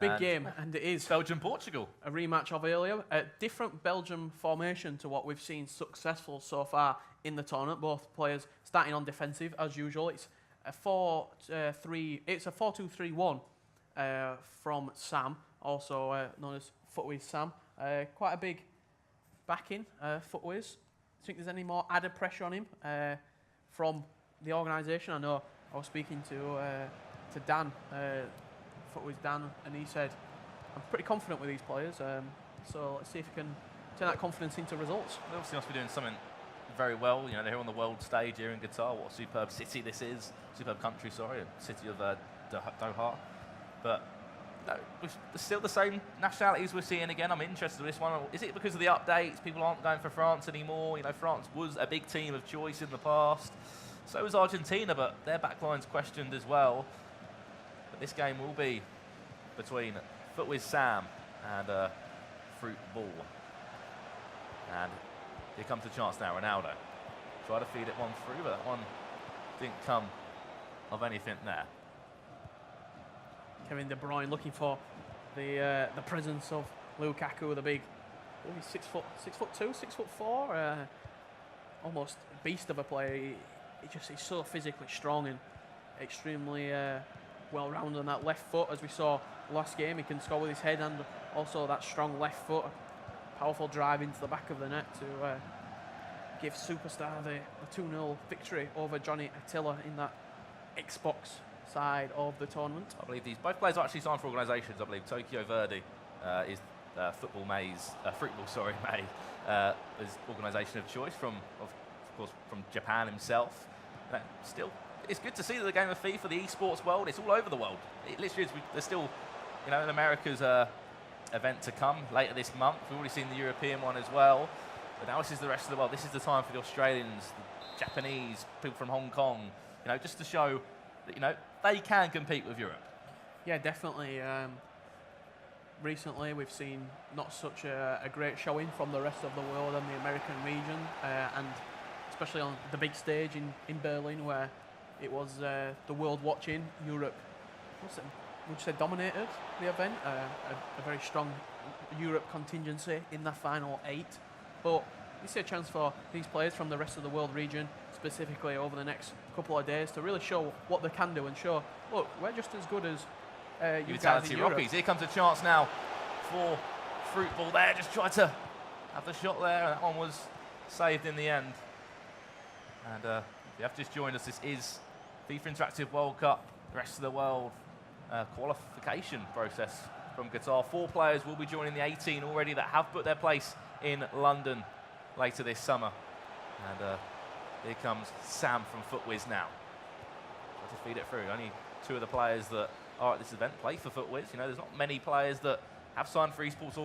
Big game, and it is Belgium-Portugal. A rematch of earlier. A different Belgium formation to what we've seen successful so far in the tournament. Both players starting on defensive as usual. It's a 4-3. It's a 4-2-3-1 from Sam, also known as Footwiz Sam. Quite a big backing, Footwiz. Do you think there's any more added pressure on him from the organisation? I know I was speaking to Dan. Footwiz Dan, and he said, I'm pretty confident with these players, so let's see if we can turn that confidence into results. They obviously must be doing something very well. You know, they're here on the world stage here in Qatar. What a superb city this is. Superb country, sorry, a city of Doha. But no, still the same nationalities we're seeing again. I'm interested in this one. Is it because of the updates? People aren't going for France anymore. You know, France was a big team of choice in the past. So was Argentina, but their backline's questioned as well. But this game will be between Footwiz Sam and Fruitball. And here comes the chance now, Ronaldo. Try to feed it one through, but that one didn't come of anything there. Kevin De Bruyne looking for the presence of Lukaku, the big, 6'2", 6'4", almost beast of a player. He's so physically strong and extremely well-rounded on that left foot. As we saw last game, he can score with his head and also that strong left foot. Powerful drive into the back of the net to give Superstar the 2-0 victory over Johnny Attila in that Xbox side of the tournament. I believe both players are actually signed for organisations. I believe Tokyo Verdy is Fruitballmay's organisation of choice of course, from Japan himself. Still, it's good to see that the game of FIFA, the esports world, it's all over the world. It literally is. There's still, you know, in America's event to come later this month. We've already seen the European one as well. But now this is the rest of the world. This is the time for the Australians, the Japanese, people from Hong Kong, you know, just to show that, you know, they can compete with Europe. Yeah, definitely. Recently, we've seen not such a great showing from the rest of the world and the American region, and especially on the big stage in Berlin, where it was the world watching. Europe, would you say, dominated the event. A very strong Europe contingency in the final 8. But we see a chance for these players from the rest of the world region, specifically over the next couple of days, to really show what they can do and show, look, we're just as good as you guys in Europe. Rockies. Here comes a chance now for Fruitball there. Just tried to have the shot there, and that one was saved in the end. And if you have just joined us, this is FIFA Interactive World Cup, the rest of the world qualification process from Qatar. 4 players will be joining the 18 already that have put their place in London later this summer. And here comes Sam from Footwiz now. Try to feed it through. Only 2 of the players that are at this event play for Footwiz. You know, there's not many players that have signed for esports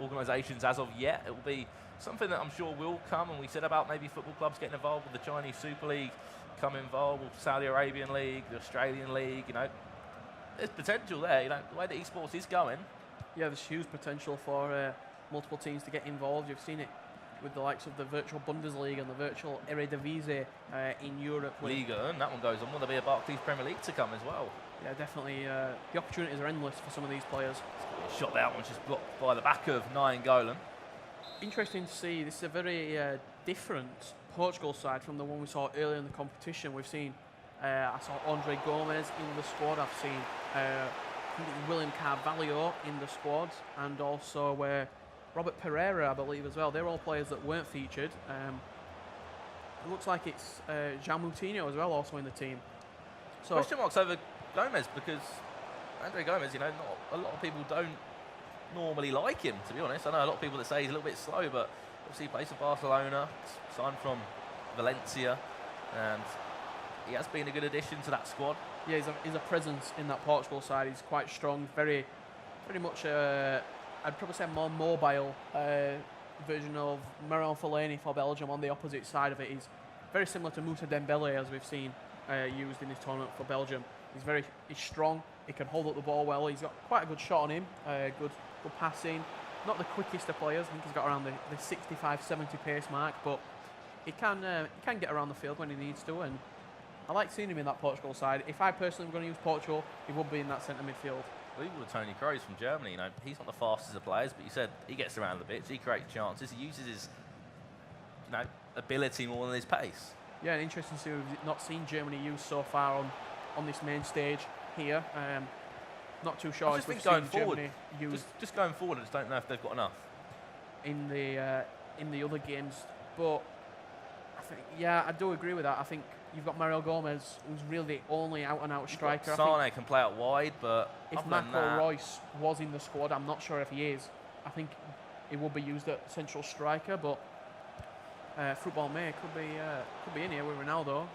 organisations as of yet. It will be something that I'm sure will come, and we said about maybe football clubs getting involved with the Chinese Super League, come involved with Saudi Arabian League, the Australian League, you know. There's potential there, you know, the way that esports is going. Yeah, there's huge potential for multiple teams to get involved. You've seen it with the likes of the virtual Bundesliga and the virtual Eredivisie in Europe. Liga, and that one goes on. Will there be a Barclays Premier League to come as well? Yeah, definitely. The opportunities are endless for some of these players. Shot that one's just blocked by the back of Nainggolan. Interesting to see. This is a very different Portugal side from the one we saw earlier in the competition. We've seen, I saw Andre Gomes in the squad. I've seen William Carvalho in the squad, and also Robert Pereira, I believe, as well. They're all players that weren't featured. It looks like it's Jean Moutinho as well, also in the team. So question marks over Gomes, because Andre Gomes, you know, not a lot of people don't normally like him, to be honest. I know a lot of people that say he's a little bit slow, but obviously he plays for Barcelona, signed from Valencia, and he has been a good addition to that squad. Yeah, he's a presence in that Portugal side. He's quite strong, very much, I'd probably say more mobile version of Marouane Fellaini for Belgium on the opposite side of it. He's very similar to Moussa Dembele, as we've seen used in this tournament for Belgium. He's strong. He can hold up the ball well. He's got quite a good shot on him. Good passing. Not the quickest of players. I think he's got around the 65-70 pace mark, but he can get around the field when he needs to. And I like seeing him in that Portugal side. If I personally were going to use Portugal, he would be in that centre midfield. Well, even with Tony Kroos from Germany, you know, he's not the fastest of players, but you said he gets around the pitch, he creates chances, he uses his, you know, ability more than his pace. Yeah, and interesting to see we've not seen Germany used so far on this main stage here. Not too sure if we've going seen forward, Germany used just going forward, I just don't know if they've got enough in the other games. But I think, yeah, I do agree with that. I think you've got Mario Gomez, who's really the only out-and-out striker. Sane can play out wide, but if Marco Reus was in the squad, I'm not sure if he is. I think he would be used at central striker, but Fruitballmay could be in here with Ronaldo.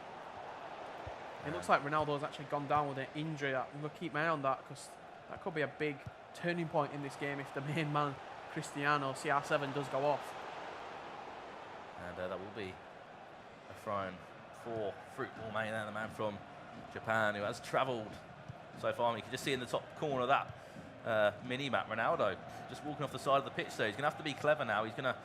It looks like Ronaldo's actually gone down with an injury. I'm going to keep my eye on that because that could be a big turning point in this game if the main man, Cristiano, CR7, does go off. And that will be a throw-in for Fruitballmay, the man from Japan who has travelled so far. You can just see in the top corner of that mini-map, Ronaldo just walking off the side of the pitch there. He's going to have to be clever now. He's going to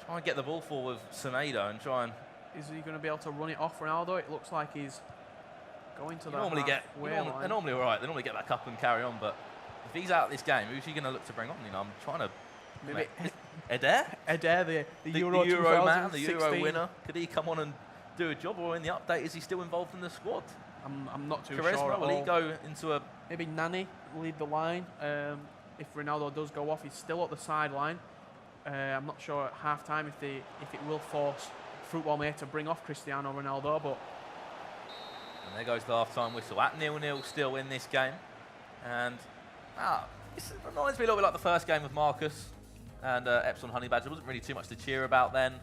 try and get the ball forward with Semedo and try and... Is he going to be able to run it off Ronaldo? It looks like he's going to that halfway line. They're normally all right. They normally get back up and carry on, but if he's out of this game, who's he going to look to bring on? You know, I'm trying to... Maybe ELBADAR? ELBADAR, the Euro man, the 2016. Euro winner. Could he come on and do a job, or in the update, is he still involved in the squad? I'm not too Charisma, sure at will all. he go into a... Maybe Nani lead the line. If Ronaldo does go off, he's still at the sideline. I'm not sure at half-time if it will force Fruitballmay to bring off Cristiano Ronaldo, but... And there goes the half-time whistle. At 0-0 still in this game. And it reminds me a little bit like the first game with Marcus and Epsom Honey Badger. There wasn't really too much to cheer about then.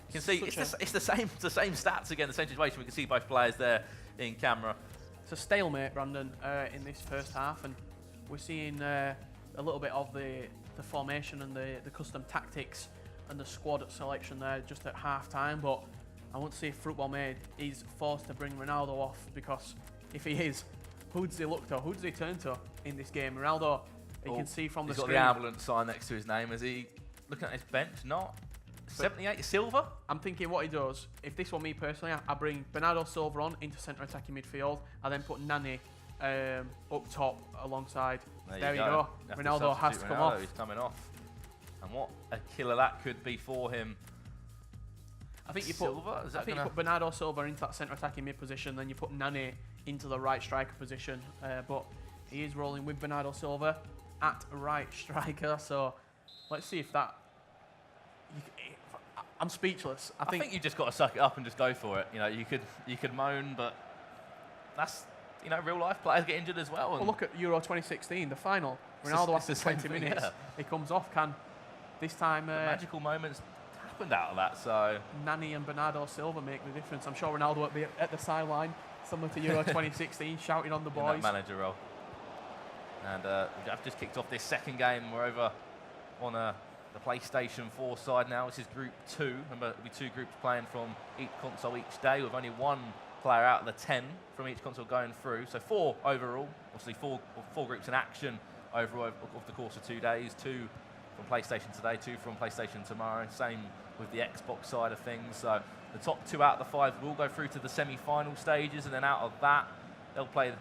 You can see it's the same stats again, the same situation. We can see both players there in camera. It's a stalemate, Brandon, in this first half, and we're seeing a little bit of the formation and the custom tactics and the squad selection there just at half-time, but I want to see if Fruitballmay is forced to bring Ronaldo off, because if he is, who does he look to? Who does he turn to in this game? Ronaldo, you can see from the screen. He's got the ambulance sign next to his name. Is he looking at his bench? Not. 78 Silva? I'm thinking what he does, if this were me personally, I bring Bernardo Silva on into centre attacking midfield. I then put Nani up top alongside. There you go. Ronaldo has to come off. He's coming off. And what a killer that could be for him. I think you put Bernardo Silva into that centre attacking mid position, then you put Nani into the right striker position. But he is rolling with Bernardo Silva at right striker. So let's see if that. I'm speechless. I think you just got to suck it up and just go for it. You know, you could moan, but that's, you know, real life players get injured as well. Well, look at Euro 2016, the final. Ronaldo after 20 minutes, he comes off. Can this time magical moments happened out of that? So Nani and Bernardo Silva make the difference. I'm sure Ronaldo will be at the sideline, similar to Euro 2016, shouting on the boys. In that manager role. And I've just kicked off this second game. We're over on the PlayStation 4 side now. This is Group 2. Remember, there'll be 2 groups playing from each console each day, with only 1 player out of the 10 from each console going through. So 4 overall. Obviously 4 groups in action over the course of 2 days. 2 from PlayStation today, 2 from PlayStation tomorrow. Same with the Xbox side of things. So the top 2 out of the 5 will go through to the semi-final stages, and then out of that, they'll play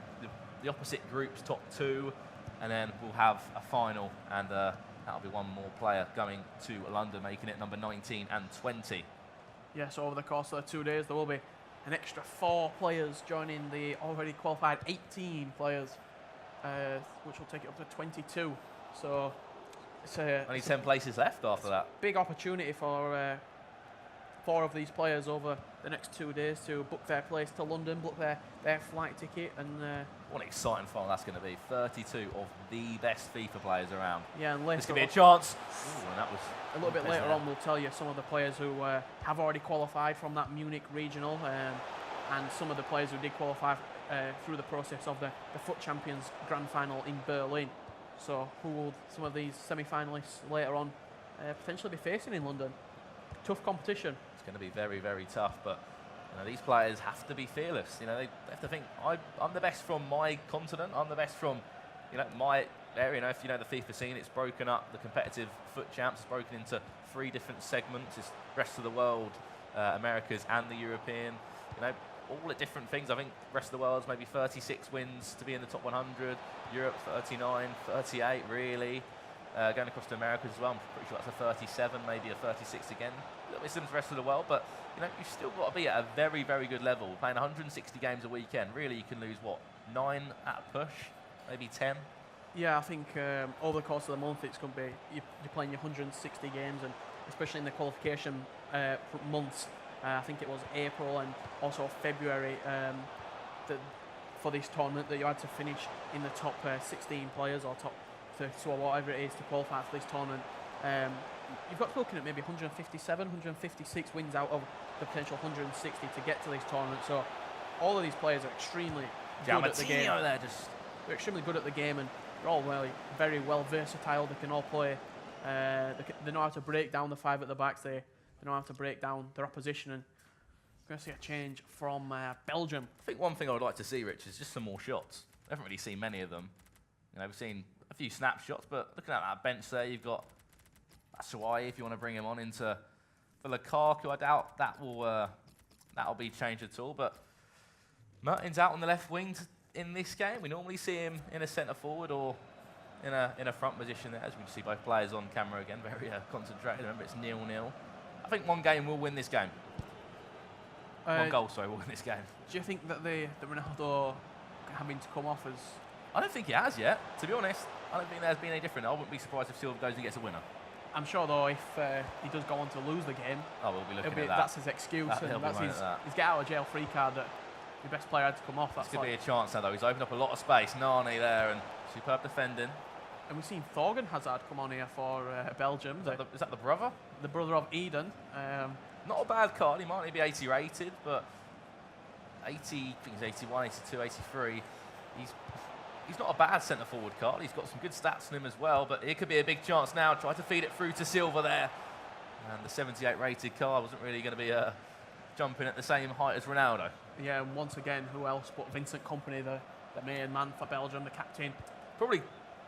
the opposite groups, top 2, and then we'll have a final, and that'll be 1 more player going to London, making it number 19 and 20. Yeah, so over the course of the 2 days, there will be an extra 4 players joining the already qualified 18 players, which will take it up to 22. So it's only 10 places left after that. Big opportunity for 4 of these players over the next 2 days to book their place to London, book their flight ticket, and what an exciting final that's going to be. 32 of the best FIFA players around. Yeah, and later this could be a chance. Ooh, and that was a little bit later on, we'll tell you some of the players who have already qualified from that Munich regional, and some of the players who did qualify through the process of the Foot Champions Grand Final in Berlin. So who will some of these semi-finalists later on potentially be facing in London? Tough competition. It's going to be very, very tough, but you know, these players have to be fearless. You know, they have to think, I'm the best from my continent. I'm the best from, you know, my area. You know, if you know the FIFA scene, it's broken up. The competitive Foot Champs is broken into 3 different segments. It's rest of the world, Americas, and the European. You know, all at different things. I think the rest of the world's maybe 36 wins to be in the top 100. Europe 39, 38 really. Going across to America as well, I'm pretty sure that's a 37, maybe a 36 again. A little bit similar to the rest of the world, but you know, you've still got to be at a very, very good level. Playing 160 games a weekend, really you can lose, what, 9 at a push, maybe 10? Yeah, I think over the course of the month it's going to be, you're playing your 160 games, and especially in the qualification months, I think it was April and also February for this tournament, that you had to finish in the top 16 players or top 32 or whatever it is to qualify for this tournament. You've got to be looking at maybe 157, 156 wins out of the potential 160 to get to this tournament. So all of these players are extremely good at the game. They're extremely good at the game, and they're all very well versatile. They can all play. They know how to break down the 5 at the backs. They know how to break down their opposition. And we're going to see a change from Belgium. I think one thing I would like to see, Rich, is just some more shots. I haven't really seen many of them. You know, we've seen a few snapshots, but looking at that bench there, you've got Fiwc if you want to bring him on into for Lukaku. I doubt that'll be changed at all. But Mertens out on the left wing in this game. We normally see him in a centre forward or in a front position there, as we see both players on camera again, very concentrated. Remember, it's 0-0. I think one game will win this game. One goal, sorry, will win this game. Do you think that the Ronaldo having to come off as... I don't think he has yet, to be honest. I don't think there's been any different. I wouldn't be surprised if Silva goes and gets a winner. I'm sure, though, if he does go on to lose the game, we'll be looking at that. That's his excuse, and that's his get-out-of-jail-free card that your best player had to come off. This could be a chance now, though. He's opened up a lot of space. Nani there, and superb defending. And we've seen Thorgan Hazard come on here for Belgium. Is that the brother? The brother of Eden. Not a bad card. He might only be 80 rated, but 80, I think he's 81, 82, 83. He's not a bad centre-forward card. He's got some good stats on him as well, but it could be a big chance now. Try to feed it through to Silva there. And the 78 rated card wasn't really going to be jumping at the same height as Ronaldo. Yeah, and once again, who else but Vincent Kompany, the main man for Belgium, the captain. Probably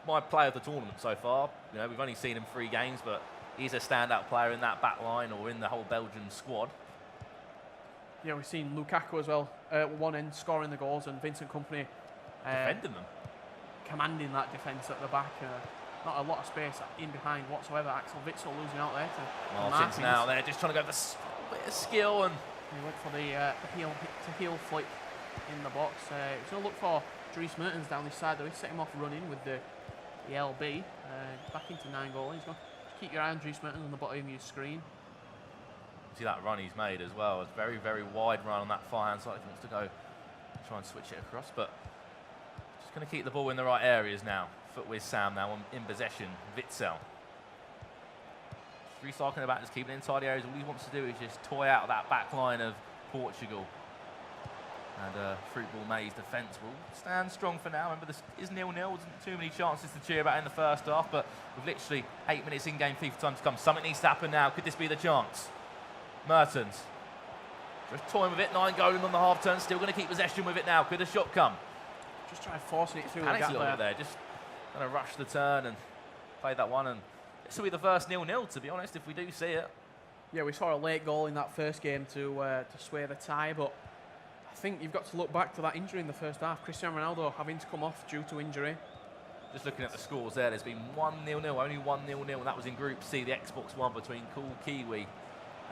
my player of the tournament so far. You know, we've only seen him 3 games, but he's a standout player in that back line or in the whole Belgian squad. Yeah, we've seen Lukaku as well, one end scoring the goals, and Vincent Kompany defending them, commanding that defence at the back. Not a lot of space in behind whatsoever. Axel Witsel losing out there to Martins now. They're just trying to go for a bit of skill, and he went for the heel flick in the box. He's going to look for Dries Mertens down this side, though. He's set him off running with the LB back into 9 goal. He's going to keep your eye on Dries Mertens on the bottom of your screen. See that run he's made as well. It's a very, very wide run on that far hand side. He wants to go try and switch it across, but just going to keep the ball in the right areas now. Foot with Sam now in possession. Witsel. Recycling about, just keeping it in tidy areas. All he wants to do is just toy out that back line of Portugal. And Fruitballmay's defence will stand strong for now. Remember, this is 0-0. Wasn't too many chances to cheer about in the first half, but with literally 8 minutes in-game FIFA time to come, something needs to happen now. Could this be the chance? Mertens. Just toying with it. 9 going on the half turn. Still going to keep possession with it now. Could a shot come? Just try forcing it through Panics the gap there. Just going to rush the turn and play that one. And this will be the first 0-0, to be honest, if we do see it. Yeah, we saw a late goal in that first game to sway the tie, but I think you've got to look back to that injury in the first half. Cristiano Ronaldo having to come off due to injury. Just looking at the scores there, there's been 1-0, only 1-0, and that was in Group C, the Xbox One between Cool Kiwi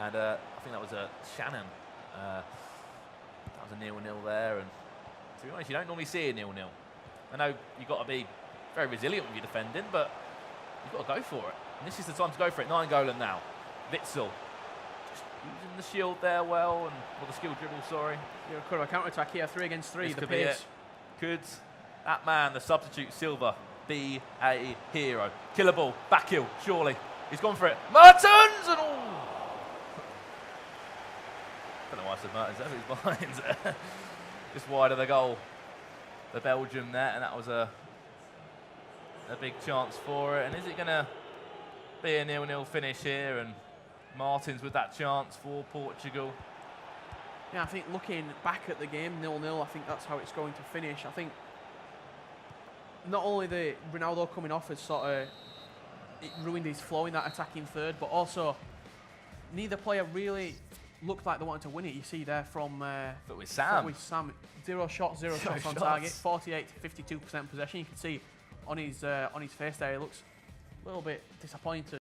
and I think that was Shannon. That was a 0-0 there, and to be honest, you don't normally see a 0-0. I know you've got to be very resilient with your defending, but you've got to go for it. And this is the time to go for it. 9 goaling now. Witsel. Just using the shield there well, or the skill dribble, sorry. Yeah, could have a counter-attack here, 3 against 3, this the could pace. Be it. Could that man, the substitute Silva, be a hero? Killer ball, back heel, surely. He's gone for it. Mertens! And all. I don't know why I said Mertens there, but he's behind. Just wide of the goal. The Belgium there, and that was a big chance for it. And is it going to be a 0-0 finish here? And Martins with that chance for Portugal. Yeah, I think looking back at the game, 0-0, I think that's how it's going to finish. I think not only the Ronaldo coming off has sort of it ruined his flow in that attacking third, but also neither player really looked like they wanted to win it. You see there from But with Sam. with Sam, 0 shots, 0 shots on target, 48 to 52% possession. You can see on his face there, he looks a little bit disappointed.